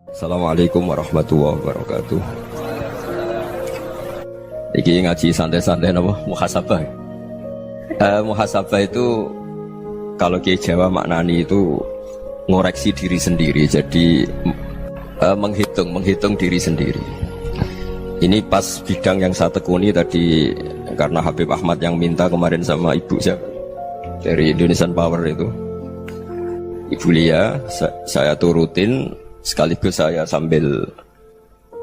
Assalamualaikum warahmatullahi wabarakatuh. Iki ngaji santai-santai nama muhasabah. Muhasabah itu kalau Kiai Jawa maknani itu ngoreksi diri sendiri. Jadi menghitung diri sendiri. Ini pas bidang yang saya tekuni tadi karena Habib Ahmad yang minta kemarin sama ibu saya dari Indonesian Power itu. Ibu Lia, saya turutin sekaligus saya sambil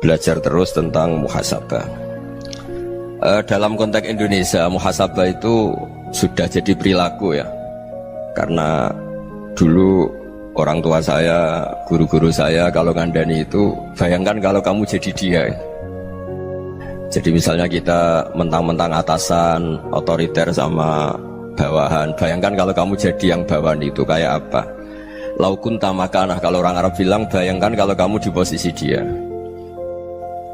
belajar terus tentang muhasabah. Dalam konteks Indonesia, muhasabah itu sudah jadi perilaku ya. Karena dulu orang tua saya, guru-guru saya kalau ngandani itu, bayangkan kalau kamu jadi dia. Jadi misalnya kita mentang-mentang atasan, otoriter sama bawahan. Bayangkan kalau kamu jadi yang bawahan itu kayak apa? Laukun tamakanah, kalau orang Arab bilang, bayangkan kalau kamu di posisi dia.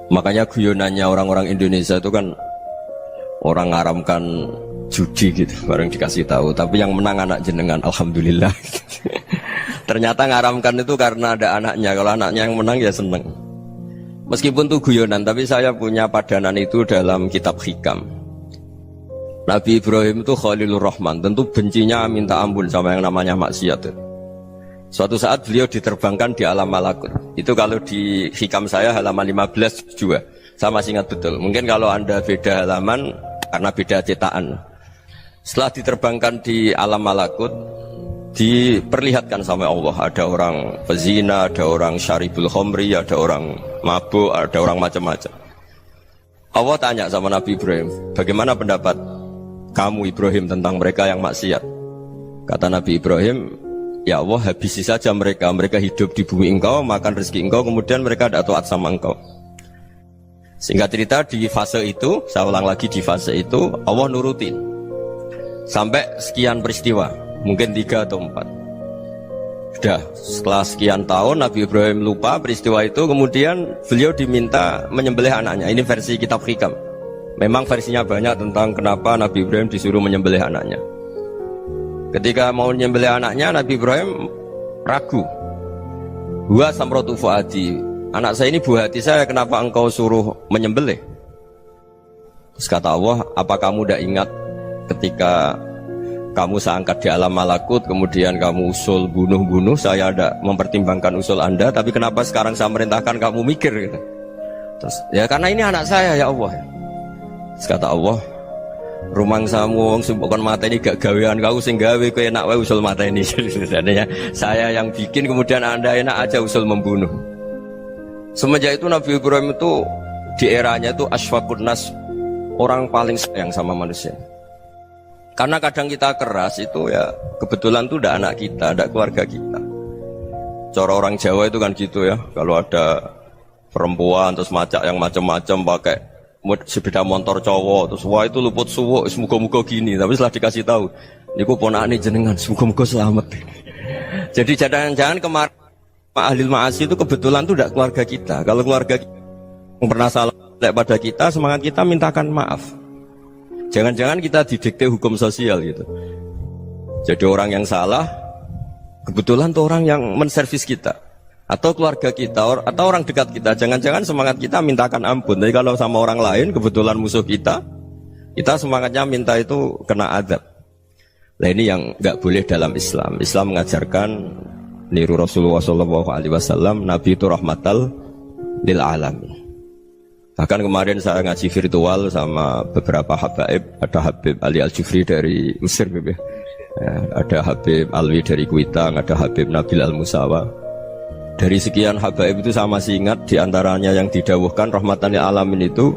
Makanya guyonannya orang-orang Indonesia itu kan orang ngaramkan judi gitu, bareng dikasih tahu. Tapi yang menang anak jenengan, alhamdulillah. Ternyata ngaramkan itu karena ada anaknya. Kalau anaknya yang menang ya seneng. Meskipun itu guyonan, tapi saya punya padanan itu dalam kitab Hikam. Nabi Ibrahim itu Khalilur Rahman, tentu bencinya minta ampun sama yang namanya maksiat. Suatu saat beliau diterbangkan di alam malakut. Itu kalau di Hikam saya halaman 15 juga. Saya masih ingat betul. Mungkin kalau Anda beda halaman karena beda cetakan. Setelah diterbangkan di alam malakut, diperlihatkan sama Allah. Ada orang pezina, ada orang syaribul khomri, ada orang mabuk, ada orang macam-macam. Allah tanya sama Nabi Ibrahim, bagaimana pendapat kamu Ibrahim tentang mereka yang maksiat? Kata Nabi Ibrahim, ya Allah, habisi saja mereka. Mereka hidup di bumi engkau, makan rezeki engkau, kemudian mereka tidak taat sama engkau. Singkat cerita di fase itu, saya ulang lagi di fase itu, Allah nurutin sampai sekian peristiwa, mungkin 3 atau 4. Sudah, setelah sekian tahun Nabi Ibrahim lupa peristiwa itu, kemudian beliau diminta menyembelih anaknya. Ini versi kitab Hikam. Memang versinya banyak tentang kenapa Nabi Ibrahim disuruh menyembelih anaknya. Ketika mau menyembelih anaknya, Nabi Ibrahim ragu. Huwa samratu fuadi, anak saya ini buah hati saya, kenapa engkau suruh menyembelih? Terus kata Allah, apa kamu tidak ingat ketika kamu saya angkat di alam malakut, kemudian kamu usul bunuh-bunuh, saya tidak mempertimbangkan usul Anda, tapi kenapa sekarang saya merintahkan kamu mikir gitu? Terus, ya karena ini anak saya ya Allah. Terus kata Allah, rumang samu wong sing kon mateni gak gawean kau sing gawe kowe enak wae usul mateni. Sebenarnya saya yang bikin, kemudian Anda enak aja usul membunuh. Semenjak itu Nabi Ibrahim itu di eranya itu asfaqun nas, orang paling sayang sama manusia. Karena kadang kita keras itu ya kebetulan tuh udah anak kita, ada keluarga kita. Cara orang Jawa itu kan gitu ya, kalau ada perempuan terus macak yang macam-macam pakai sepeda motor cowok, terus wah itu luput suwuk, semoga-moga gini. Tapi setelah dikasih tahu, niku ponakane jenengan, semoga-moga selamat. Jadi jangan-jangan kemarin ahli ma'asi itu kebetulan tuh tidak keluarga kita. Kalau keluarga kita yang pernah salah pada kita, semangat kita mintakan maaf. Jangan-jangan kita didikte hukum sosial gitu. Jadi orang yang salah, kebetulan tuh orang yang menservis kita. Atau keluarga kita, atau orang dekat kita, jangan-jangan semangat kita mintakan ampun. Tapi kalau sama orang lain, kebetulan musuh kita semangatnya minta itu kena adab. Nah ini yang nggak boleh dalam Islam. Islam mengajarkan niru Rasulullah SAW, Nabi itu rahmatal lil alamin. Bahkan kemarin saya ngaji virtual sama beberapa habaib, ada Habib Ali Al-Jufri dari Mesir, ada Habib Alwi dari Kuitang, ada Habib Nabil Al-Musawa. Dari sekian habaib itu saya masih ingat diantaranya yang didawuhkan rahmatan lil alamin itu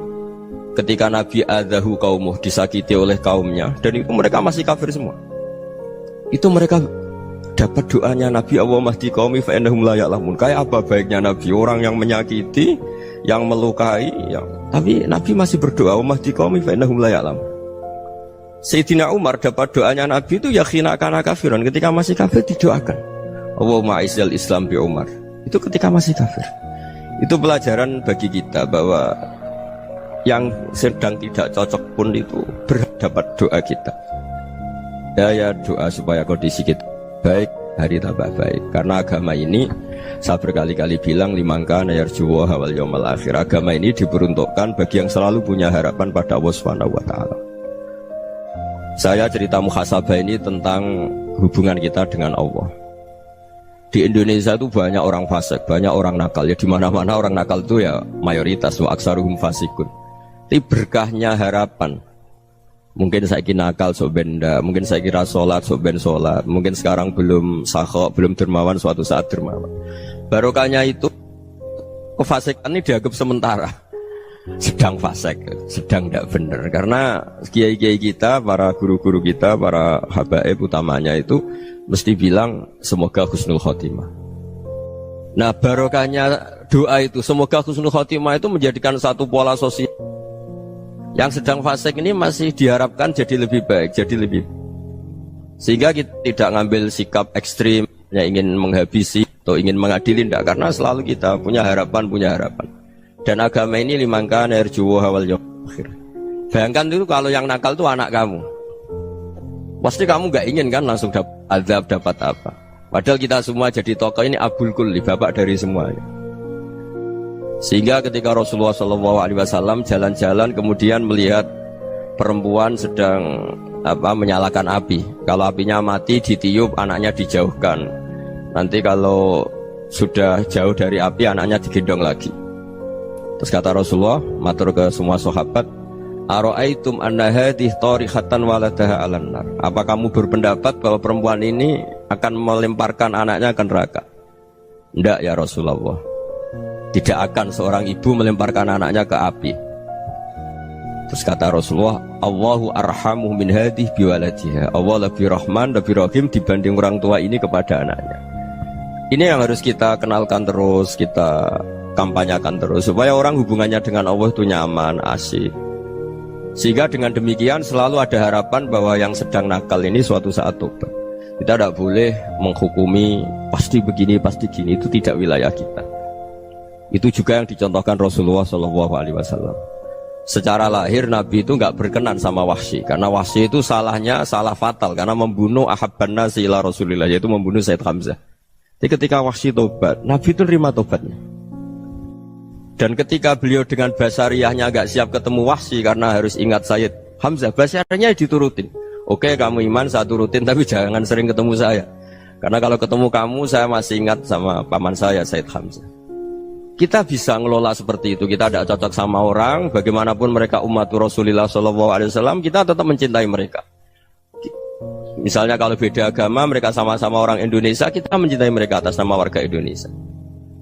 ketika Nabi adzahu qaumuh, disakiti oleh kaumnya, dan itu mereka masih kafir semua. Itu mereka dapat doanya Nabi, Allahumma hdi qaumi fa innahum la ya'lamun. Kayak apa baiknya Nabi, orang yang menyakiti, yang melukai, tapi Nabi masih berdoa, Allahumma hdi qaumi fa innahum la ya'lamun. Sayyidina Umar dapat doanya Nabi itu yakhina kana kafiran, ketika masih kafir didoakan, Allahumma aizzal Islam bi Umar. Itu ketika masih kafir. Itu pelajaran bagi kita bahwa yang sedang tidak cocok pun itu berdapat doa kita. Ya doa supaya kondisi kita baik, hari tambah baik. Karena agama ini Saya berkali-kali bilang limangka nayarjuwa hawal yawmal akhir. Agama ini diperuntukkan bagi yang selalu punya harapan pada Allah Subhanahu wa taala. Saya cerita muhasabah ini tentang hubungan kita dengan Allah. Di Indonesia itu banyak orang fasik, banyak orang nakal. Ya di mana-mana orang nakal itu ya mayoritas, wa aksaruhum fasikun. Tapi berkahnya harapan. Mungkin saya kira nakal sok benda, mungkin saya kira sholat sok ben sholat, mungkin sekarang belum sakhok, belum dermawan, suatu saat dermawan. Barokahnya itu kefasikan ini dianggap sementara, sedang fasik, sedang tidak benar. Karena kiai-kiai kita, para guru-guru kita, para habaib utamanya itu mesti bilang semoga husnul khotimah. Nah barokahnya doa itu semoga husnul khotimah itu menjadikan satu pola sosial. Yang sedang fasik ini masih diharapkan jadi lebih baik, jadi lebih. Sehingga kita tidak ngambil sikap ekstrim, yang ingin menghabisi atau ingin mengadili, tidak. Karena selalu kita punya harapan. Dan agama ini limangka nerjuwo hawal yawmal akhir. Bayangkan dulu kalau yang nakal itu anak kamu. Pasti kamu gak ingin kan langsung dapat azab, dapat apa. Padahal kita semua jadi tokoh ini abul kulli, bapak dari semuanya. Sehingga ketika Rasulullah SAW jalan-jalan kemudian melihat perempuan sedang menyalakan api. Kalau apinya mati ditiup, anaknya dijauhkan. Nanti kalau sudah jauh dari api, anaknya digendong lagi. Terus kata Rasulullah, matur ke semua sahabat, Aro'aitum anna hadih tarihatan waladaha alan nar. Apa kamu berpendapat bahwa perempuan ini akan melemparkan anaknya ke neraka? Tidak ya Rasulullah. Tidak akan seorang ibu melemparkan anaknya ke api. Terus kata Rasulullah, Allahu arhamu min hadih biwaladiha. Allah lebih rahman, lebih rahim dibanding orang tua ini kepada anaknya. Ini yang harus kita kenalkan terus, kita kampanyakan terus, supaya orang hubungannya dengan Allah itu nyaman, asik. Sehingga dengan demikian selalu ada harapan bahwa yang sedang nakal ini suatu saat tobat. Kita tidak boleh menghukumi pasti begini, pasti gini, itu tidak wilayah kita. Itu juga yang dicontohkan Rasulullah SAW. Secara lahir Nabi itu nggak berkenan sama Wahsy, karena Wahsy itu salahnya salah fatal karena membunuh ahabban nasi ila Rasulillah, yaitu membunuh Sayyid Hamzah. Jadi ketika Wahsy tobat, Nabi itu terima tobatnya. Dan ketika beliau dengan basariyahnya nggak siap ketemu Wahsy karena harus ingat Sayyid Hamzah, basariyahnya diturutin. Oke, kamu iman saya turutin, tapi jangan sering ketemu saya. Karena kalau ketemu kamu saya masih ingat sama paman saya Sayyid Hamzah. Kita bisa ngelola seperti itu. Kita tidak cocok sama orang, bagaimanapun mereka umat Rasulullah SAW, kita tetap mencintai mereka. Misalnya kalau beda agama, mereka sama-sama orang Indonesia, kita mencintai mereka atas nama warga Indonesia.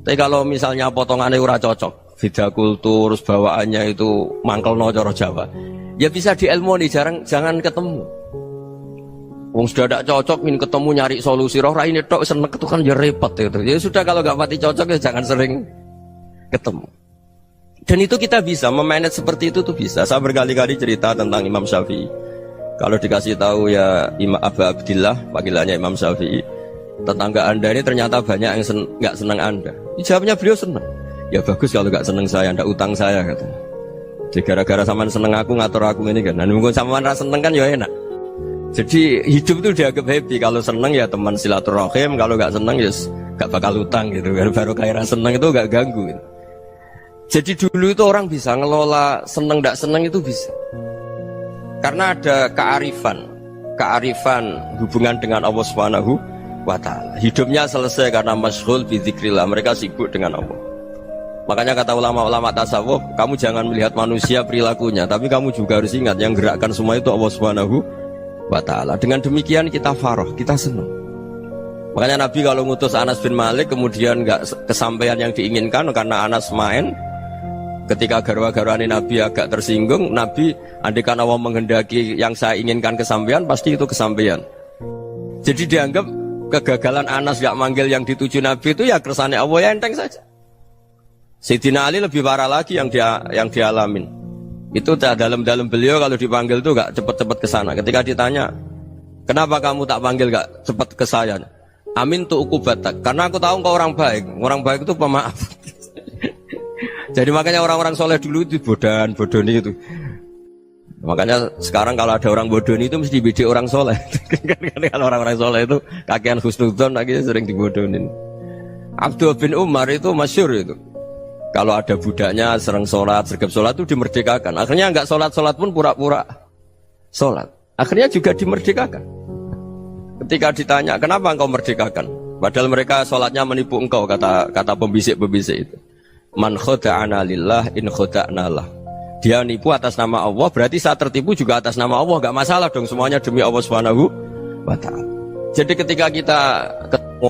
Tapi kalau misalnya potongannya ora cocok, beda kultur, bawaannya itu mangkel no coro Jawa, ya bisa diilmoni, jangan ketemu. Wong sudah tidak cocok, ingin ketemu nyari solusi. Roh ini tok seneng itu kan ya repot gitu. Ya sudah kalau nggak pati cocok ya jangan sering ketemu. Dan itu kita bisa memanage seperti itu tuh bisa. Saya berkali-kali cerita tentang Imam Syafi'i. Kalau dikasih tahu ya Imam Abu Abdillah, panggilannya Imam Syafi'i, tetangga anda ini ternyata banyak yang nggak senang anda. Jawabnya beliau senang. Ya bagus kalau nggak senang saya, ndak utang saya katanya. Jadi gara-gara saman seneng aku ngatur aku ini kan. Dan mungkin saman rasa seneng kan ya enak. Jadi hidup itu dianggap happy. Kalau seneng ya teman silaturahim, kalau nggak seneng ya nggak bakal utang gitu. Baru kayak rasa seneng itu nggak ganggu. Gitu. Jadi dulu itu orang bisa ngelola seneng tidak seneng itu bisa. Karena ada kearifan hubungan dengan Allah Subhanahu wa taala. Hidupnya selesai karena masyghul bi dzikrillah, mereka sibuk dengan Allah. Makanya kata ulama-ulama tasawuf, kamu jangan melihat manusia perilakunya, tapi kamu juga harus ingat yang gerakkan semua itu Allah Subhanahu wa taala. Dengan demikian kita farah, kita senang. Makanya Nabi kalau ngutus Anas bin Malik kemudian nggak kesampaian yang diinginkan karena Anas main. Ketika garwa-garwani Nabi agak tersinggung, Nabi andaikan Allah menghendaki yang saya inginkan kesampaian, pasti itu kesampaian. Jadi dianggap kegagalan Anas gak manggil yang dituju Nabi itu ya kersane Allah, ya enteng saja. Sayyidina Ali lebih parah lagi yang dialamin. Itu dalam beliau kalau dipanggil itu gak cepet-cepet ke sana. Ketika ditanya, kenapa kamu tak panggil gak cepet ke saya? Amin tu ukubatak, karena aku tahu engkau orang baik. Orang baik itu pemaaf. Jadi makanya orang-orang soleh dulu itu bodoni itu. Makanya sekarang kalau ada orang bodoni itu mesti beda orang soleh. Kalau orang-orang soleh itu kakean husnudzon lagi sering dibodonin. Abdullah bin Umar itu masyhur itu. Kalau ada budaknya sering sholat, sergap sholat itu dimerdekakan. Akhirnya nggak sholat pun pura-pura sholat. Akhirnya juga dimerdekakan. Ketika ditanya, kenapa engkau merdekakan? Padahal mereka sholatnya menipu engkau, kata pembisik-pembisik itu. Man khoda'ana lillah in khoda'na lah. Dia nipu atas nama Allah, berarti saat tertipu juga atas nama Allah. Gak masalah dong, semuanya demi Allah Subhanahu wa ta'ala. Jadi ketika kita ketemu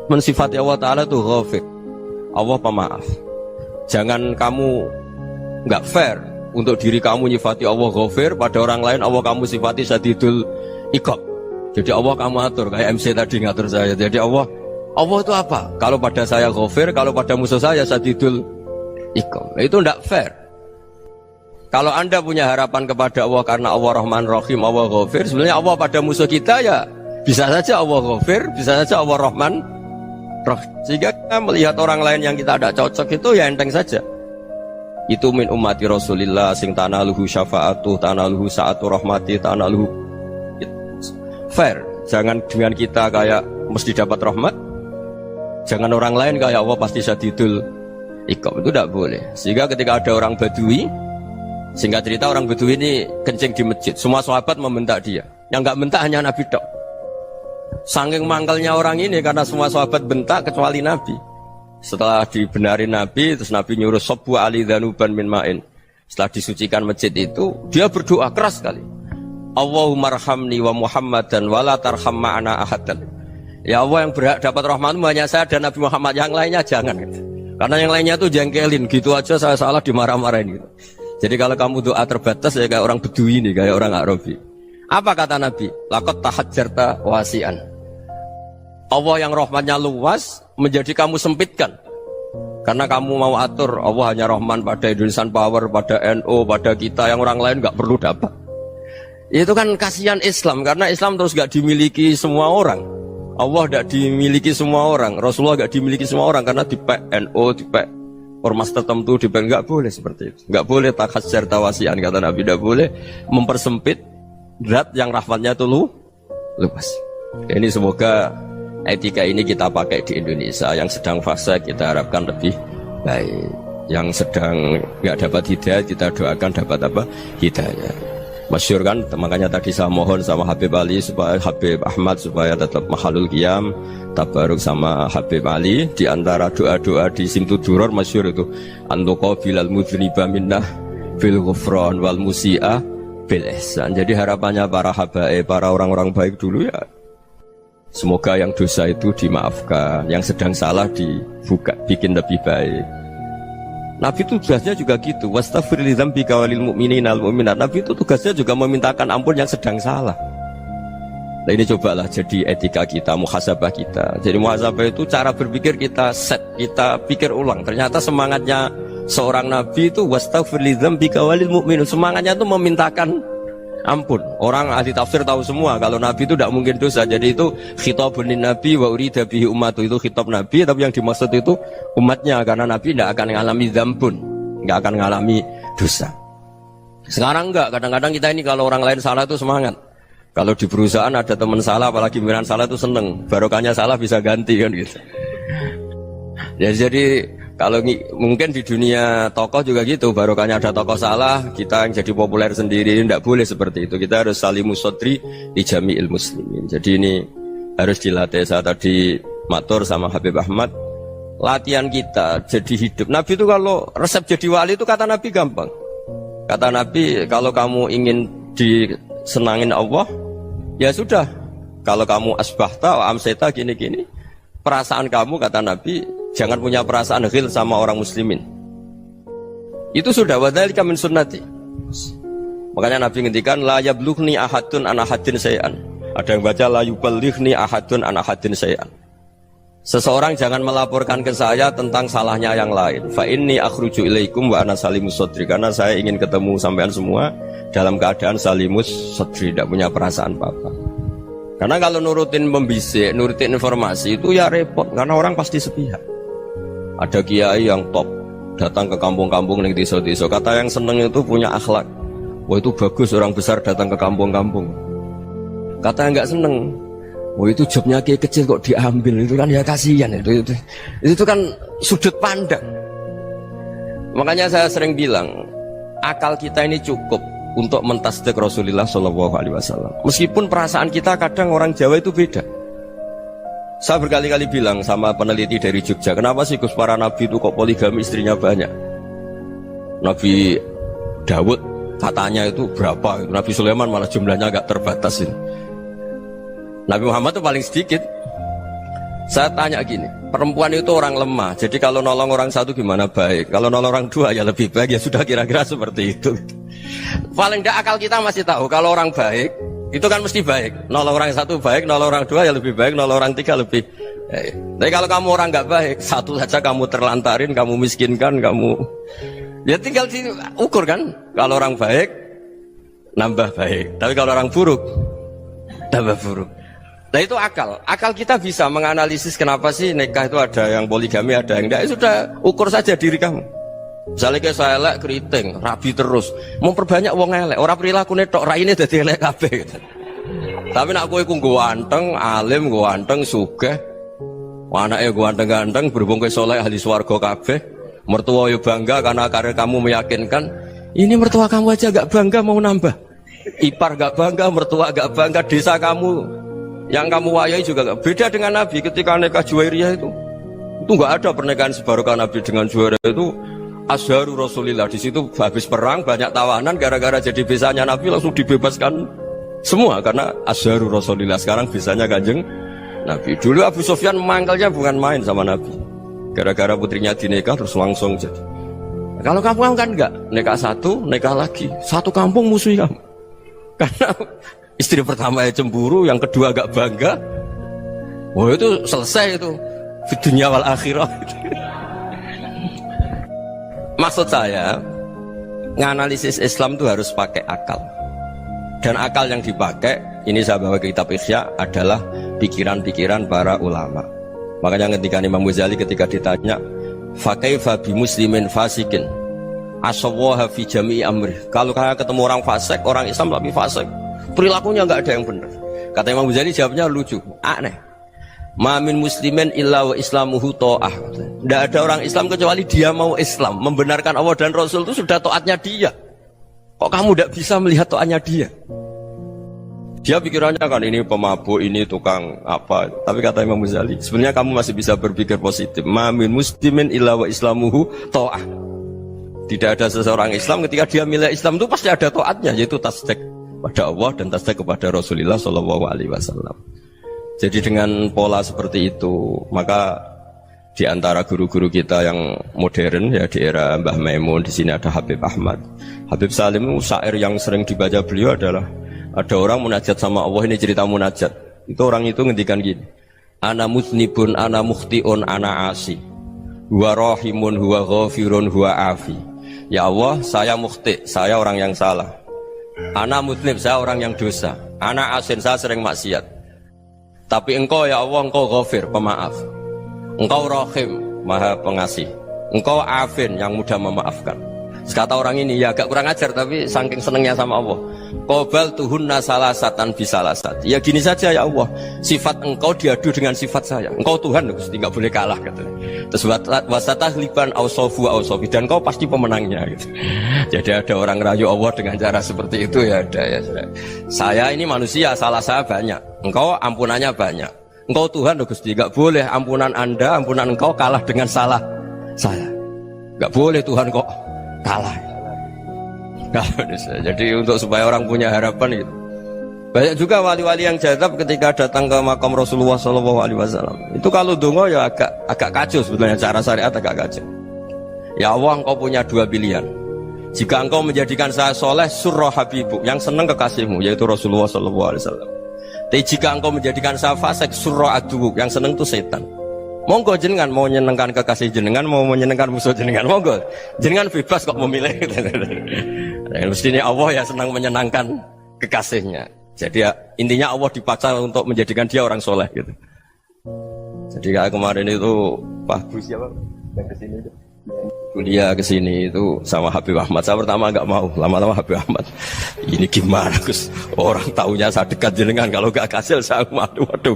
mensifati Allah Ta'ala itu ghafir, Allah pemaaf. Jangan kamu gak fair untuk diri kamu nyifati Allah ghafir, pada orang lain Allah kamu sifati syadidul iqab. Jadi Allah kamu atur, kayak MC tadi ngatur saya. Jadi Allah itu apa? Kalau pada saya ghafir, kalau pada musuh saya syadidul iqab. Nah, itu tidak fair. Kalau Anda punya harapan kepada Allah karena Allah Rahman Rahim, Allah ghafir, sebenarnya Allah pada musuh kita ya bisa saja Allah ghafir, bisa saja Allah Rahman Rahim. Sehingga kita melihat orang lain yang kita tidak cocok itu ya enteng saja. Itu min ummati Rasulillah sing tanaluhu syafa'atuh, tanaluhu sa'atu rahmati, tanaluhu fair. Jangan dengan kita kayak mesti dapat rahmat. Jangan orang lain kayak Allah pasti syadidul iqab, itu tidak boleh. Sehingga ketika ada orang Badui, singkat cerita orang Badui ini kencing di masjid, semua sahabat membentak dia. Yang nggak bentak hanya Nabi tok. Saking mangkelnya orang ini karena semua sahabat bentak kecuali Nabi. Setelah dibenarin Nabi, terus Nabi nyuruh sobu ali dhanuban min ma'in. Setelah disucikan masjid itu, dia berdoa keras sekali. Allahumma arhamni wa Muhammadan wa la tarham ma'ana ahadan. Ya Allah, yang berhak dapat rahmatmu hanya saya dan Nabi Muhammad, yang lainnya jangan gitu. Karena yang lainnya tuh jengkelin, gitu aja saya salah dimarah-marahin gitu. Jadi kalau kamu doa terbatas ya kayak orang Bedui nih, kayak orang Arabi. Apa kata Nabi? Laqad tahajjarta wasi'an. Allah yang rahmatnya luas menjadi kamu sempitkan. Karena kamu mau atur Allah hanya Rahman pada Indonesian Power, pada NU, pada kita, yang orang lain nggak perlu dapat. Itu kan kasihan Islam, karena Islam terus nggak dimiliki semua orang. Allah nggak dimiliki semua orang, Rasulullah nggak dimiliki semua orang, karena dipek NU, dipek ormas tertentu, dipek nggak boleh seperti itu. Nggak boleh takhasyar tawasian, kata Nabi, nggak boleh mempersempit zat yang rahmatnya itu luas. Ini semoga etika ini kita pakai di Indonesia. Yang sedang fase kita harapkan lebih baik, yang sedang nggak dapat hidayah kita doakan dapat apa? Hidayah. Masyhur kan, makanya tadi saya mohon sama Habib Ali supaya Habib Ahmad supaya tetap mahalul qiyam tabaruk sama Habib Ali. Di antara doa-doa di Simtud Duror masyhur itu antuqa bilal mudhniba minnah bil ghufran wal musi'a bil ihsan. Jadi harapannya para habaib, para orang-orang baik dulu ya, semoga yang dosa itu dimaafkan, yang sedang salah dibuka, bikin lebih baik. Nabi itu tugasnya juga gitu. Wastaghfir li dzambika walil mu'minina wal mu'minat. Nabi itu tugasnya juga memintakan ampun yang sedang salah. Nah ini cobalah jadi etika kita, muhasabah kita. Jadi muhasabah itu cara berpikir kita set, kita pikir ulang. Ternyata semangatnya seorang Nabi itu wastaghfir li dzambika walil mu'minun. Semangatnya itu memintakan ampun. Orang ahli tafsir tahu semua kalau Nabi itu tidak mungkin dosa. Jadi itu khitabun lin Nabi wa urida bihi ummatu, itu khitab Nabi, tapi yang dimaksud itu umatnya, karena Nabi tidak akan mengalami dzambun, tidak akan mengalami dosa. Sekarang enggak, kadang-kadang kita ini kalau orang lain salah itu semangat. Kalau di perusahaan ada teman salah, apalagi pimpinan salah itu seneng, barokahnya salah bisa ganti kan gitu. Ya jadi kalau mungkin di dunia tokoh juga gitu, barokahnya ada tokoh salah, kita yang jadi populer sendiri, tidak boleh seperti itu. Kita harus salimus sodri di jami'il muslimin. Jadi ini harus dilatih. Saya tadi matur sama Habib Ahmad, latihan kita jadi hidup. Nabi itu kalau resep jadi wali itu kata Nabi gampang. Kata Nabi, kalau kamu ingin disenangin Allah, ya sudah. Kalau kamu asbahta wa amseta gini-gini, perasaan kamu, kata Nabi, jangan punya perasaan ghil sama orang muslimin. Itu sudah wadzalika min sunnati. Makanya Nabi ngendikan la yablughni ahadun an ahadin syai'an. Ada yang baca la yuballighni ahadun an ahadin syai'an. Seseorang jangan melaporkan ke saya tentang salahnya yang lain. Fa inni akhruju ilaikum wa ana salimus sadri. Karena saya ingin ketemu sampean semua dalam keadaan salimus sadri, tidak punya perasaan apa-apa. Karena kalau nurutin pembisik, nurutin informasi itu ya repot, karena orang pasti sepihak. Ada kiai yang top datang ke kampung-kampung ning desa-desa, kata yang seneng itu punya akhlak. Wah itu bagus orang besar datang ke kampung-kampung. Kata yang nggak seneng, Oh itu jobnya kayak kecil kok diambil, itu kan ya kasihan itu kan sudut pandang. Makanya saya sering bilang akal kita ini cukup untuk mentasdik Rasulullah SAW. Meskipun perasaan kita kadang orang Jawa itu beda. Saya berkali-kali bilang sama peneliti dari Jogja, kenapa sih Gus para nabi itu kok poligami istrinya banyak? Nabi Dawud katanya itu berapa? Nabi Sulaiman malah jumlahnya agak terbatas ini. Nabi Muhammad itu paling sedikit. Saya tanya gini, perempuan itu orang lemah, jadi kalau nolong orang satu gimana baik, kalau nolong orang dua ya lebih baik, ya sudah kira-kira seperti itu. Paling tidak akal kita masih tahu kalau orang baik itu kan mesti baik, nolong orang satu baik, nolong orang dua ya lebih baik, nolong orang tiga lebih baik. Tapi kalau kamu orang nggak baik, satu saja kamu terlantarin, kamu miskinkan, kamu ya tinggal diukur kan. Kalau orang baik nambah baik, tapi kalau orang buruk tambah buruk. Nah itu akal kita bisa menganalisis kenapa sih nikah itu ada yang poligami, ada yang enggak. Sudah ukur saja diri kamu. Misalnya kayak saya elek keriting, rabi terus, memperbanyak wong elek, orang perilaku netok, raine dadi elek kabeh. Tapi nak kowe ku ganteng, alim, ganteng, sugih, anake ganteng-ganteng, berhubung kowe saleh ahli swarga kabeh, mertua yo bangga karena karir kamu meyakinkan. Ini mertua kamu aja gak bangga mau nambah. Ipar gak bangga, mertua gak bangga, desa kamu yang kamu wayai juga gak beda dengan Nabi ketika nikah Juwairiyah itu nggak ada pernikahan sebarokah Nabi dengan Juwairiyah itu Azharu Rasulillah. Di situ habis perang banyak tawanan gara-gara jadi besanya Nabi langsung dibebaskan semua karena Azharu Rasulillah. Sekarang besanya Kanjeng Nabi. Dulu Abu Sufyan memangkalnya bukan main sama Nabi gara-gara putrinya dinikah terus langsung jadi. Kalau kamu kan enggak, nikah satu, nikah lagi, satu kampung musuh kamu karena istri pertama ya cemburu, yang kedua agak bangga. Wah itu selesai itu di dunia wal akhirah. Maksud saya nganalisis Islam itu harus pakai akal. Dan akal yang dipakai, ini saya bawa ke kitab Ihya, adalah pikiran-pikiran para ulama. Makanya ketika Imam Ghazali ketika ditanya fakaifa bi muslimin fasikin asawaha fi jami'i amri, kalau kalian ketemu orang fasik, orang Islam tapi fasik, perilakunya nggak ada yang benar. Kata Imam Ghazali jawabnya lucu, aneh. Ma min muslimin illa wa islamuhu ta'ah. Tidak ada orang Islam kecuali dia mau Islam, membenarkan Allah dan Rasul itu sudah taatnya dia. Kok kamu tidak bisa melihat taatnya dia? Dia pikirannya kan ini pemabuk, ini tukang apa. Tapi kata Imam Ghazali, sebenarnya kamu masih bisa berpikir positif. Ma min muslimin illa wa islamuhu ta'ah. Tidak ada seseorang Islam ketika dia milih Islam itu pasti ada taatnya, yaitu tasdik pada Allah dan tasdik kepada Rasulullah SAW. Jadi dengan pola seperti itu, maka di antara guru-guru kita yang modern ya di era Mbah Maimun, di sini ada Habib Ahmad, Habib Salim, syair yang sering dibaca beliau adalah ada orang munajat sama Allah. Ini cerita munajat. Itu orang itu ngendikan gini, ana muznibun, ana mukhtiun, ana asi, huwa rahimun, huwa ghafirun, huwa afi. Ya Allah, saya mukhti, saya orang yang salah. Ana muslim, saya orang yang dosa. Ana asin, saya sering maksiat. Tapi engkau ya Allah, engkau ghafir, pemaaf. Engkau rahim, maha pengasih. Engkau afin, yang mudah memaafkan. Kata orang ini, ya agak kurang ajar, tapi saking senengnya sama Allah. Qobal tuhunna salasatan bisalasat. Ya gini saja ya Allah, sifat engkau diadu dengan sifat saya. Engkau Tuhan, Gusti, nggak boleh kalah katanya. Terus wasatahliban ausofu ausofi, dan engkau pasti pemenangnya gitu. Jadi ada orang rayu Allah dengan cara seperti itu ya ada ya. Saya ini manusia, salah saya banyak. Engkau ampunannya banyak. Engkau Tuhan, Gusti, nggak boleh ampunan Anda, ampunan engkau kalah dengan salah saya. Nggak boleh Tuhan kok kalah. Jadi untuk supaya orang punya harapan gitu. Banyak juga wali-wali yang jadab ketika datang ke makam Rasulullah SAW. Itu kalau dongo ya agak kacau sebenarnya, cara syariat agak kacau. Ya Allah, engkau punya dua pilihan. Jika engkau menjadikan saya soleh, surah habibu, yang senang kekasihmu, yaitu Rasulullah SAW. Tapi jika engkau menjadikan saya fasik, surah aduuk, yang senang itu setan. Monggo jenengan mau menyenangkan kekasih jenengan, mau menyenangkan musuh jenengan, monggo jenengan bebas kok memilih. Mestinya Allah ya senang menyenangkan kekasihnya. Jadi ya, intinya Allah dipaksa untuk menjadikan dia orang soleh gitu. Jadi kayak kemarin itu Pak Gus siapa yang kesini itu kuliah ke sini itu sama Habib Ahmad. Saya pertama nggak mau, lama-lama Habib Ahmad. Ini gimana Gus? Orang taunya saya dekat jenengan, kalau nggak kasil saya waduh.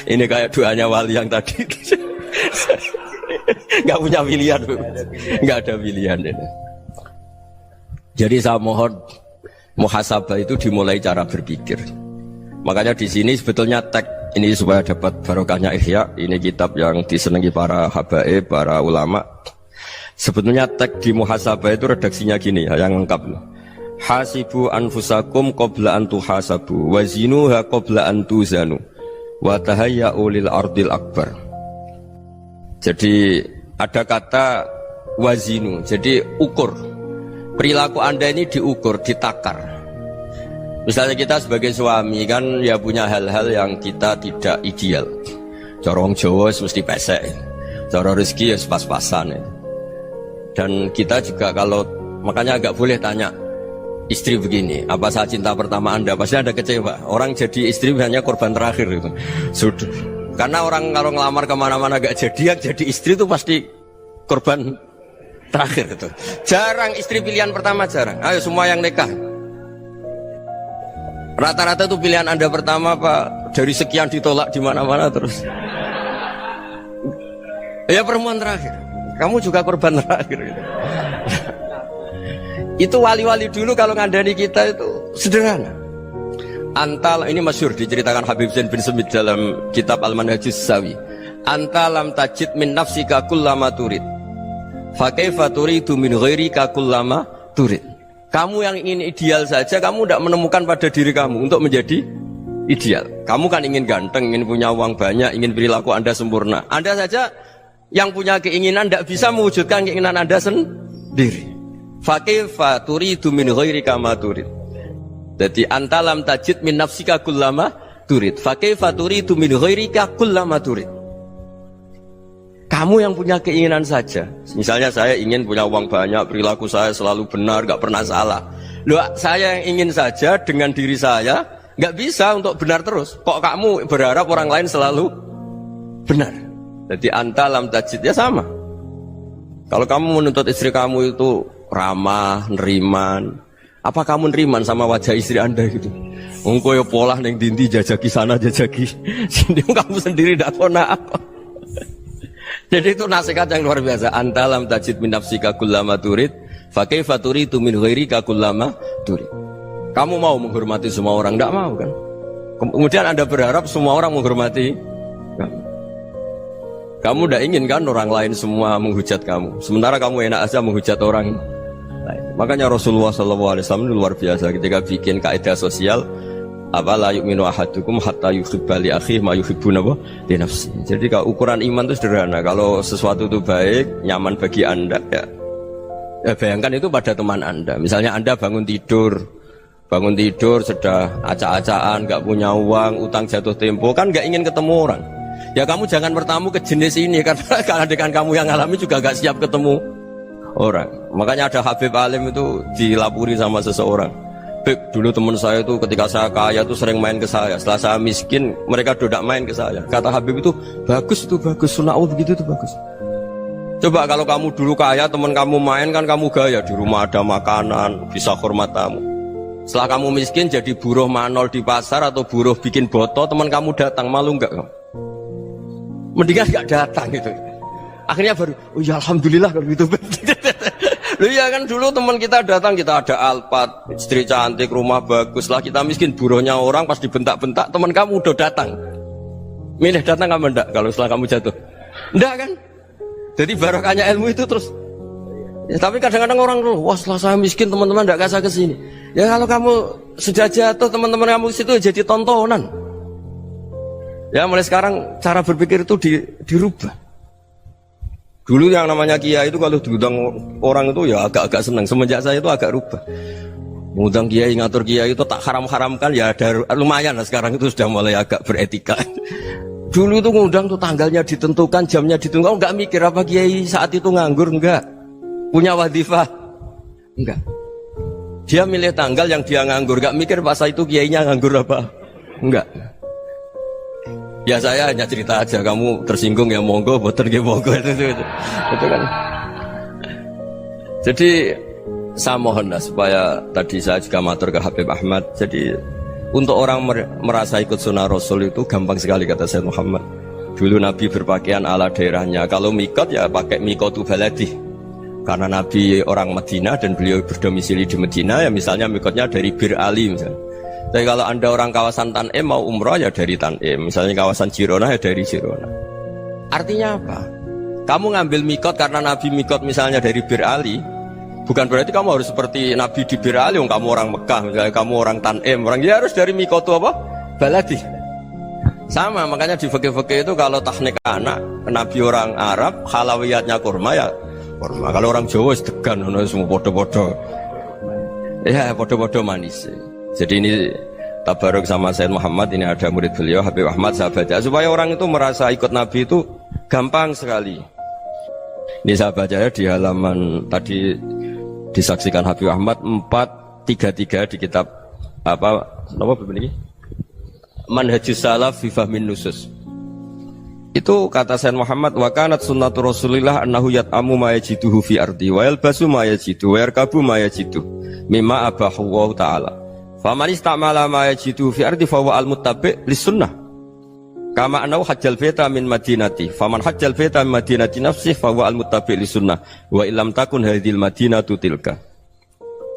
Ini kayak doanya wali yang tadi. Nggak punya pilihan, nggak ada pilihan ini. Jadi saya mohon muhasabah itu dimulai cara berpikir. Makanya di sini sebetulnya tag ini supaya dapat barokahnya Ihya. Ini kitab yang disenangi para habaib, para ulama. Sebetulnya tag di muhasabah itu redaksinya gini ya, yang lengkap. Hasibu anfusakum qabla an tuhasabu wazinuha qabla an tuzanu wa tahayya'u lil ardil akbar. Jadi ada kata wazinu, jadi ukur. Perilaku Anda ini diukur, ditakar. Misalnya kita sebagai suami kan ya punya hal-hal yang kita tidak ideal. Corong Jawa mesti pesek, cara rezeki ya pas-pasan. Dan kita juga kalau makanya agak boleh tanya istri begini, apa saat cinta pertama Anda? Pasti Anda kecewa. Orang jadi istri hanya korban terakhir itu. Sudah. Karena orang kalau ngelamar kemana-mana gak jadi, yang jadi istri itu pasti korban terakhir itu. Jarang istri pilihan pertama, jarang. Ayo semua yang nikah. Rata-rata itu pilihan Anda pertama Pak, dari sekian ditolak di mana-mana terus. Ya perempuan terakhir. Kamu juga korban terakhir. Itu wali-wali dulu kalau ngandani kita itu sederhana. Antal ini masyhur diceritakan Habib Zain bin Semit dalam kitab Al-Manhajus Sawi. Antalam tajid min nafsika kullama turid. Fa kaifa turidu min ghairika kullama turid. Kamu yang ingin ideal saja, kamu tidak menemukan pada diri kamu untuk menjadi ideal. Kamu kan ingin ganteng, ingin punya uang banyak, ingin perilaku Anda sempurna. Anda saja yang punya keinginan tidak bisa mewujudkan keinginan Anda sendiri. Fakaifa turidu min ghairika ma turid. Jadi antalam tajid min nafsika kullama turid. Fakaifa turidu min ghairika kullama turid. Kamu yang punya keinginan saja. Misalnya saya ingin punya uang banyak, perilaku saya selalu benar, gak pernah salah. Loh, saya yang ingin saja dengan diri saya gak bisa untuk benar terus. Kok kamu berharap orang lain selalu benar? Jadi antalam tajid ya sama. Kalau kamu menuntut istri kamu itu ramah, neriman, apa kamu neriman sama wajah istri Anda gitu? Engkau ya pola neng dindi jajaki sana jajaki sini, kamu sendiri tidak tahu apa. Jadi itu nasihat yang luar biasa. Antalam tajid min nafsika kullama turid, fa kaifa turidu min ghairika kullama turid. Kamu mau menghormati semua orang? Tidak mau kan? Kemudian Anda berharap semua orang menghormati kamu. Kamu tidak ingin kan orang lain semua menghujat kamu. Sementara kamu enak aja menghujat orang lain. Makanya Rasulullah SAW luar biasa ketika bikin kaidah sosial. Apa la yu'minu ahadukum hatta yuhibba li akhihi ma yuhibbu li nafsihi. Jadi kalau ukuran iman itu sederhana. Kalau sesuatu itu baik, nyaman bagi Anda ya bayangkan itu pada teman Anda. Misalnya Anda bangun tidur sudah acak-acakan, gak punya uang, utang jatuh tempo, kan gak ingin ketemu orang. Ya kamu jangan bertamu ke jenis ini, karena kalau dengan kamu yang alami juga gak siap ketemu orang. Makanya ada Habib Alim itu dilapuri sama seseorang. Beb, dulu teman saya itu ketika saya kaya itu sering main ke saya. Setelah saya miskin, mereka tidak main ke saya. Kata Habib itu bagus, sunnaul begitu itu bagus. Coba kalau kamu dulu kaya, teman kamu main kan kamu gaya. Di rumah ada makanan, bisa hormat tamu. Setelah kamu miskin jadi buruh manol di pasar atau buruh bikin boto, teman kamu datang, malu enggak kamu? Mendingan enggak datang gitu. Akhirnya baru, oh ya alhamdulillah kalau gitu. Loh iya kan dulu teman kita datang, kita ada Alphard, istri cantik, rumah bagus. Lah kita miskin, buruhnya orang pas dibentak-bentak, teman kamu udah datang. Milih datang apa enggak kalau setelah kamu jatuh? Enggak kan? Jadi barokahnya ilmu itu terus. Ya, tapi kadang-kadang orang tuh, wah setelah saya miskin teman-teman enggak kasih kesini. Ya kalau kamu sudah jatuh, teman-teman kamu situ jadi tontonan. Ya mulai sekarang cara berpikir itu dirubah. Dulu yang namanya kiai itu kalau diundang orang itu ya agak-agak senang. Semenjak saya itu agak rubah. Mengundang kiai, ngatur kiai itu tak haram-haramkan ya ada lumayan lah, sekarang itu sudah mulai agak beretika. Dulu itu ngundang tuh tanggalnya ditentukan, jamnya ditentukan. Enggak mikir apa kiai saat itu nganggur, enggak. Punya wadifah, enggak. Dia milih tanggal yang dia nganggur, enggak mikir pas itu kiainya nganggur apa. Enggak. Ya saya hanya cerita aja, kamu tersinggung ya monggo, boten nggih monggo itu kan. Jadi saya mohonlah supaya tadi saya juga matur ke Habib Ahmad. Jadi untuk orang merasa ikut sunnah Rasul itu gampang sekali kata Sayyid Muhammad. Dulu Nabi berpakaian ala daerahnya. Kalau mikot ya pakai mikotu baladi. Karena Nabi orang Madinah dan beliau berdomisili di Madinah, ya misalnya mikotnya dari Bir Ali misalnya. Tapi kalau Anda orang kawasan Tanim mau umrah ya dari Tanim. Misalnya kawasan Jirona ya dari Jirona. Artinya apa? Kamu ngambil mikot karena Nabi mikot misalnya dari Bir Ali, bukan berarti kamu harus seperti Nabi di Bir Ali, kamu orang Mekah, misalnya kamu orang Tanim, orang ya harus dari mikot itu apa? Baladi. Sama, makanya di fikih-fikih itu kalau tahnik anak, Nabi orang Arab, halawiyatnya kurma ya kurma. Kalau orang Jawa sedegan, semua bodoh-bodoh. Ya, bodoh-bodoh manis. Jadi ini tabaruk sama Sayyid Muhammad, ini ada murid beliau, Habib Ahmad, saya baca. Supaya orang itu merasa ikut Nabi itu gampang sekali. Ini saya baca ya di halaman tadi disaksikan Habib Ahmad 433 di kitab apa begini? Manhajus Salaf fi Fahmin Nusus. Itu kata Sayyid Muhammad, wa kanat sunnatu Rasulillah annahu yat'amu ma yajiduhu fi ardi wa yalbasu ma yajidu wa yarkabu ma yajidu mimma abahu Allah taala. Faman istamala ma yajiduhu fi ardi fa huwa al-muttabi' lis-sunnah. Kama anau hajjal baita min madinati, faman hajjal baita min madinati nafsih fa huwa al-muttabi' lisunnah wa illam takun hadhil madinatu tilka.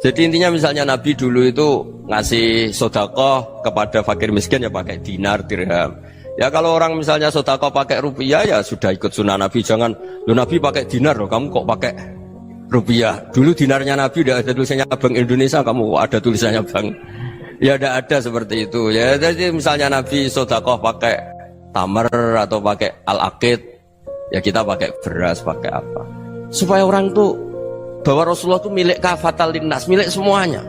Jadi intinya misalnya Nabi dulu itu ngasih sedekah kepada fakir miskin ya pakai dinar, dirham. Ya kalau orang misalnya sedekah pakai rupiah ya sudah ikut sunnah Nabi. Jangan lu Nabi pakai dinar loh, kamu kok pakai rupiah. Dulu dinarnya Nabi udah ada tulisannya Bank Indonesia, kamu ada tulisannya Bank. Ya tidak ada seperti itu. Ya jadi misalnya Nabi sedekah pakai tamar atau pakai al-aqid, ya kita pakai beras, pakai apa, supaya orang tuh bahwa Rasulullah itu milik kafatal linnas, milik semuanya,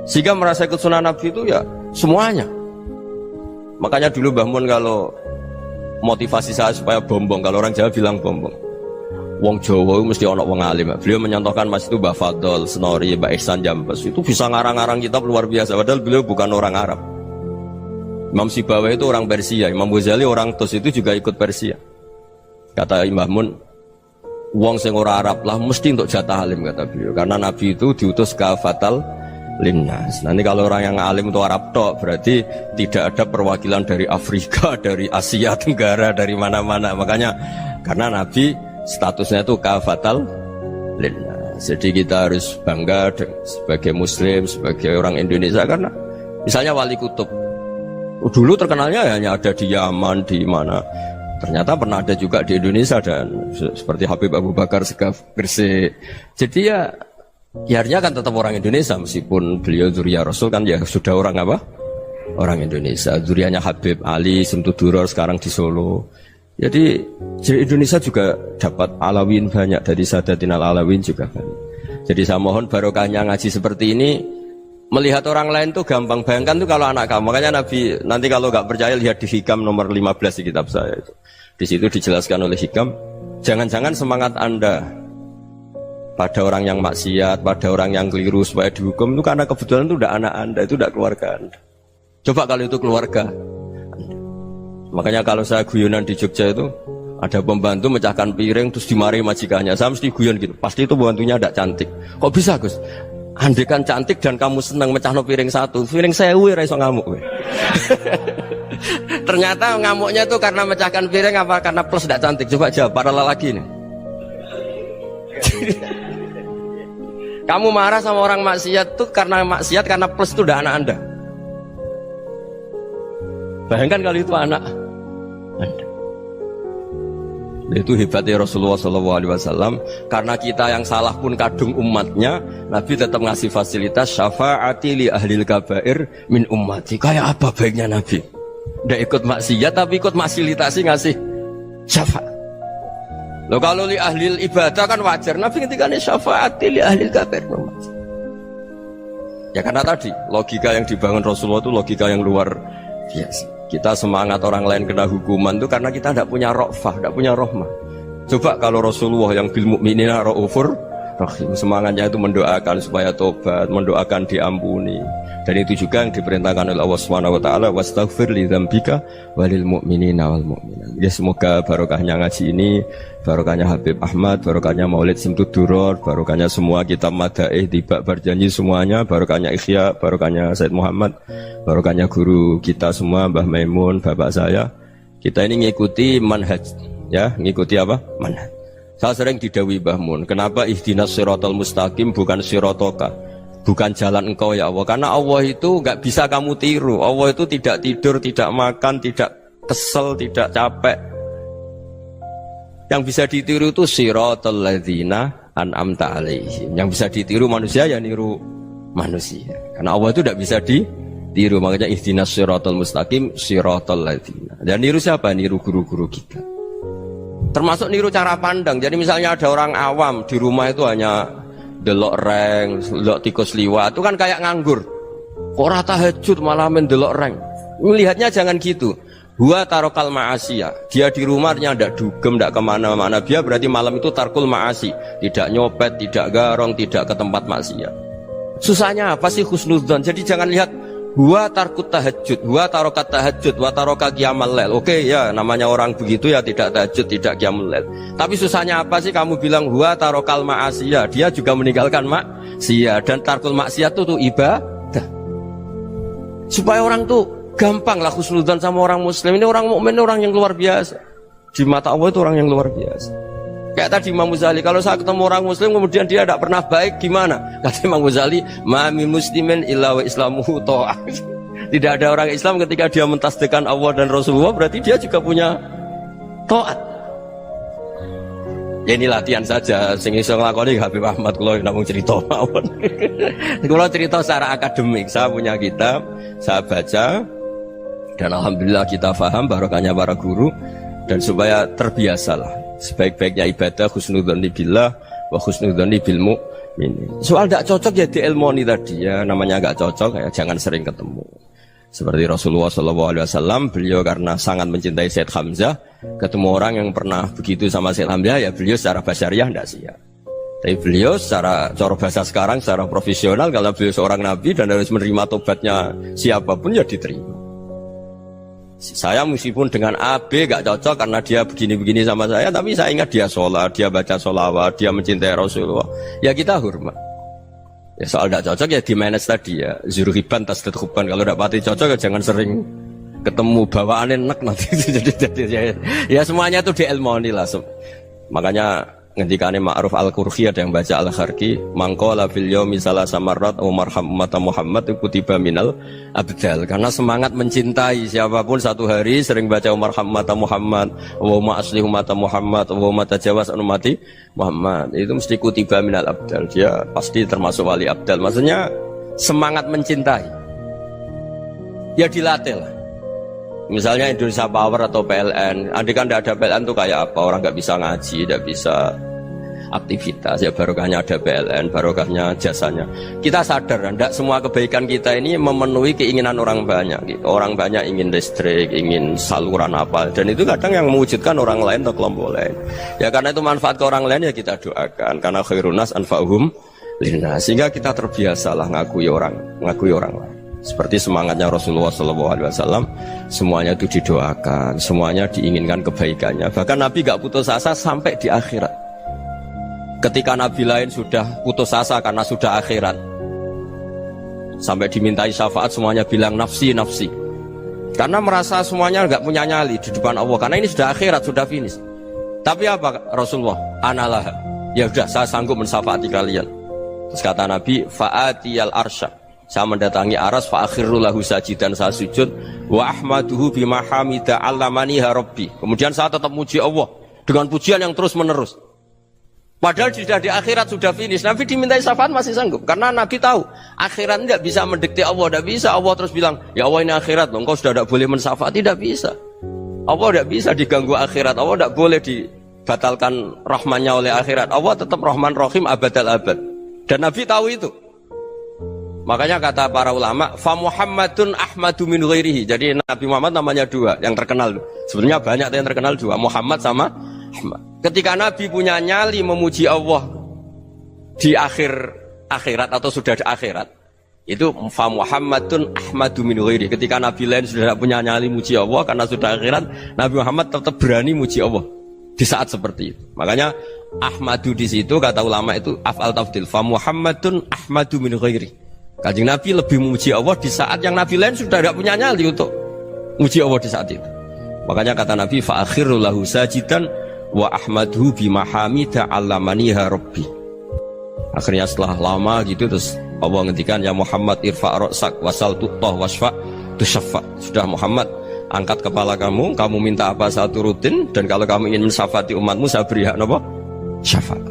sehingga merasa ikut sunnah Nabi itu ya semuanya. Makanya dulu Mbah Mun kalau motivasi saya supaya bombong, kalau orang Jawa bilang bombong, wong Jawa mesti ono wong alim. Beliau menyontohkan mas itu Mbah Fadol, Senori, Mbah Ihsan Jambes, itu bisa ngarang-ngarang kitab luar biasa, padahal beliau bukan orang Arab. Imam Sibawai itu orang Persia, Imam Ghazali orang Tus itu juga ikut Persia. Kata Imam Mun, wong sing ora Arab lah mesti untuk jatah alim kata beliau, karena Nabi itu diutus kafatal linnas. Nanti kalau orang yang alim itu Arab tok, berarti tidak ada perwakilan dari Afrika, dari Asia Tenggara, dari mana-mana. Makanya karena Nabi statusnya itu kafatal linnas. Jadi kita harus bangga sebagai Muslim, sebagai orang Indonesia, karena misalnya Wali Kutub dulu terkenalnya hanya ada di Yaman, di mana. Ternyata pernah ada juga di Indonesia, dan seperti Habib Abu Bakar Segaf Gresik. Jadi ya akhirnya kan tetap orang Indonesia, meskipun beliau zuriyah Rasul kan ya sudah orang apa? Orang Indonesia. Zuriyahnya Habib Ali Simtuduror sekarang di Solo. Jadi Indonesia juga dapat alawin banyak, dari Sadatin al-Alawin juga banyak. Jadi saya mohon barokahnya ngaji seperti ini. Melihat orang lain tuh gampang, bayangkan tuh kalau anak kamu. Makanya Nabi, nanti kalau nggak percaya lihat di Hikam nomor 15 di kitab saya itu. Di situ dijelaskan oleh Hikam, jangan-jangan semangat Anda pada orang yang maksiat, pada orang yang keliru supaya dihukum itu karena kebetulan itu udah anak Anda, itu udah keluarga Anda. Coba kalau itu keluarga Anda. Makanya kalau saya guyonan di Jogja itu, ada pembantu mecahkan piring terus dimarahi majikannya, saya mesti guyon gitu, pasti itu pembantunya tidak cantik. Kok bisa Gus? Andai kan cantik dan kamu senang mecahno piring satu, piring 1000 ora iso ngamuk kowe. Ternyata ngamuknya tuh karena mecahkan piring apa karena plus tidak cantik? Coba jawab para lelaki nih. Kamu marah sama orang maksiat tuh karena maksiat, karena plus itu udah anak Anda. Bayangkan kalau itu anak Anda. Itu hebatnya Rasulullah SAW. Karena kita yang salah pun kadung umatnya, Nabi tetap ngasih fasilitas syafaati li ahlil kabair min ummati. Kayak apa baiknya Nabi? Nggak ikut maksiat tapi ikut fasilitasi ngasih syafaat. Loh kalau li ahlil ibadah kan wajar, Nabi ketika ini syafaati li ahlil kabair min ummati. Ya karena tadi logika yang dibangun Rasulullah itu logika yang luar biasa. Kita semangat orang lain kena hukuman itu karena kita tidak punya ra'fah, tidak punya rahmah. Coba kalau Rasulullah yang bil mu'minina ra'ufur rahim, semangatnya itu mendoakan supaya tobat, mendoakan diampuni. Dan itu juga yang diperintahkan oleh Allah Subhanahu wa taala, wastaghfir li dzambika walil mu'minina wal mu'minat. Ya semoga barokahnya ngaji ini, barokahnya Habib Ahmad, barokahnya Maulid Simtud Duror, barokahnya semua kitab Madaih, Tiba Berjanji semuanya, barokahnya Ikhya, barokahnya Said Muhammad, barokahnya guru kita semua, Mbah Maimun, bapak saya. Kita ini ngikuti manhaj, ya, ngikuti apa? Manhaj. Saya sering didhawuhi Mbah Mun, kenapa ihdinas siratal mustaqim bukan siratoka? Bukan jalan engkau ya Allah, karena Allah itu nggak bisa kamu tiru. Allah itu tidak tidur, tidak makan, tidak kesel, tidak capek. Yang bisa ditiru itu siratal ladzina an'amta alaihim. Yang bisa ditiru manusia ya niru manusia. Karena Allah itu tidak bisa ditiru. Makanya ihdinas siratal mustaqim siratal ladzina. Dan niru siapa? Niru guru-guru kita. Termasuk niru cara pandang. Jadi misalnya ada orang awam di rumah itu hanya delok reng, delok tikus liwat, itu kan kayak nganggur. Kok ora tahajud malah mendelok reng. Melihatnya jangan gitu. Huwa tarokal ma'asiyah. Dia di rumahnya tidak dugem, tidak kemana-mana. Dia berarti malam itu tarkul ma'asi. Tidak nyopet, tidak garong, tidak ke tempat maksiat. Susahnya apa sih husnudzon? Jadi jangan lihat huwa tarkut tahajud, huwa tarokat tahajud, wa taroka qiyamal lail. Oke ya, namanya orang begitu ya tidak tahajud, tidak qiyamul lail. Tapi susahnya apa sih kamu bilang huwa tarokal ma'asiyah? Dia juga meninggalkan maksiat, dan tarkul maksiat itu ibadah. Supaya orang tuh gampang lah husnudzon sama orang muslim. Ini orang mukmin, orang yang luar biasa. Di mata Allah itu orang yang luar biasa. Kayak tadi Imam Ghazali, kalau saya ketemu orang muslim kemudian dia tidak pernah baik, gimana? Kata Imam Ghazali, ma min muslimin illa wa islamuhu ta'ah. Tidak ada orang Islam ketika dia mentasdihkan Allah dan Rasulullah, berarti dia juga punya taat. Ya ini latihan saja, sing iso nglakoni Habib Ahmad kula namung cerita mawon. Kula cerita secara akademik, saya punya kitab, saya baca, dan alhamdulillah kita paham barokahnya para guru, dan supaya terbiasalah sebaik-baiknya ibadah husnudzoni billah wa husnudzoni bil mu'minin. Soal tidak cocok ya diilmoni tadi ya, namanya nggak cocok ya jangan sering ketemu. Seperti Rasulullah SAW, beliau karena sangat mencintai Said Hamzah, ketemu orang yang pernah begitu sama Said Hamzah, ya beliau secara basyariah tidak siap. Tapi beliau secara cara bahasa sekarang, secara profesional, kalau beliau seorang nabi dan harus menerima tobatnya siapapun ya diterima. Saya meskipun dengan A, B gak cocok karena dia begini-begini sama saya, tapi saya ingat dia sholat, dia baca sholawat, dia mencintai Rasulullah, ya kita hormat. Ya soal tidak cocok ya di manage tadi ya, zurhiban tasdid huban. Kalau tidak pati cocok ya jangan sering ketemu, bawaannya enak nanti. jadi ya semuanya itu diilmoni lah. Makanya ngendikane Ma'ruf Al-Qurhi ada yang baca Al-Kharqi, mangqala fil yaumi salasa marrat wa marham ummata Muhammad kutiba minal abdal. Karena semangat mencintai siapapun satu hari sering baca marham ummata Muhammad wa ma asli ummata Muhammad wa ma tajawaz an ummati Muhammad, itu mesti kutiba minal abdal. Dia pasti termasuk wali abdal. Maksudnya semangat mencintai ya dilatih lah. Misalnya Indonesia Power atau PLN, andai kan tidak ada PLN tuh kayak apa? Orang nggak bisa ngaji, tidak bisa aktivitas. Ya barokahnya ada PLN, barokahnya jasanya. Kita sadar, tidak semua kebaikan kita ini memenuhi keinginan orang banyak. Gitu. Orang banyak ingin listrik, ingin saluran apa, dan itu kadang yang mewujudkan orang lain atau kelompok lain. Ya karena itu manfaat ke orang lain ya kita doakan. Karena khairunas anfa'uhum linnas. Sehingga kita terbiasalah ngakui orang lain. Seperti semangatnya Rasulullah SAW, semuanya itu didoakan, semuanya diinginkan kebaikannya. Bahkan Nabi gak putus asa sampai di akhirat. Ketika Nabi lain sudah putus asa karena sudah akhirat, sampai dimintai syafaat semuanya bilang nafsi, nafsi. Karena merasa semuanya gak punya nyali di depan Allah. Karena ini sudah akhirat, sudah finish. Tapi apa Rasulullah? Analah. Ya udah, saya sanggup mensyafaati kalian. Terus kata Nabi, fa'atiyal arsya. Saya mendatangi aras fa akhirul lahu sajidan, saya sujud wa ahmaduhu bima hamida 'allamaniha rabbi. Kemudian saya tetap muji Allah dengan pujian yang terus menerus. Padahal sudah di akhirat sudah finish. Nabi dimintai syafaat masih sanggup karena Nabi tahu akhirat tidak bisa mendikte Allah, tidak bisa. Allah terus bilang, "Ya Allah ini akhirat loh, engkau sudah tidak boleh mensyafaat." Tidak bisa. Allah tidak bisa diganggu akhirat. Allah tidak boleh dibatalkan rahmannya oleh akhirat. Allah tetap Rahman Rahim abadal abad. Dan Nabi tahu itu. Makanya kata para ulama, fa Muhammadun ahmadu min ghairihi. Jadi Nabi Muhammad namanya dua yang terkenal. Sebenarnya banyak yang terkenal dua, Muhammad sama Ahmad. Ketika Nabi punya nyali memuji Allah di akhirat atau sudah di akhirat, Itu fa Muhammadun ahmadu min ghairi. Ketika Nabi lain sudah tidak punya nyali muji Allah karena sudah akhirat, Nabi Muhammad tetap berani muji Allah di saat seperti itu. Makanya ahmadu di situ kata ulama itu af'al tafdil. Fa Muhammadun ahmadu min ghairi. Kanjeng Nabi lebih memuji Allah di saat yang Nabi lain sudah tidak punya nyali untuk muji Allah di saat itu. Makanya kata Nabi fa akhiru lahu sajidan wa ahmaduhu bi mahamida 'allamaniha rabbi. Akhirnya setelah lama gitu terus Allah ngendikan ya Muhammad irfa' ra'sak wasal tuttah wasfa' tusyaffa. Sudah Muhammad, angkat kepala kamu minta apa saya turutin, dan kalau kamu ingin mensyafaati umatmu saya beri hak napa? Syafaat.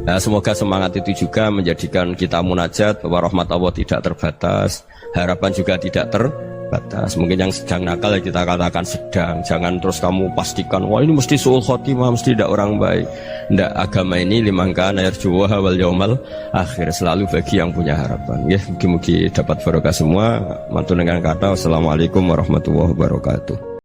Nah, semoga semangat itu juga menjadikan kita munajat bahwa rahmat Allah tidak terbatas, harapan juga tidak terbatas. Mungkin yang sedang nakal ya kita katakan sedang, jangan terus kamu pastikan wah ini mesti suul khotimah, mesti tidak orang baik. Ndak, agama ini liman kana yarjuwa wal yaumal akhir, selalu bagi yang punya harapan. Ya, mugi-mugi dapat barokah semua. Mantu dengan kata wassalamualaikum warahmatullahi wabarakatuh.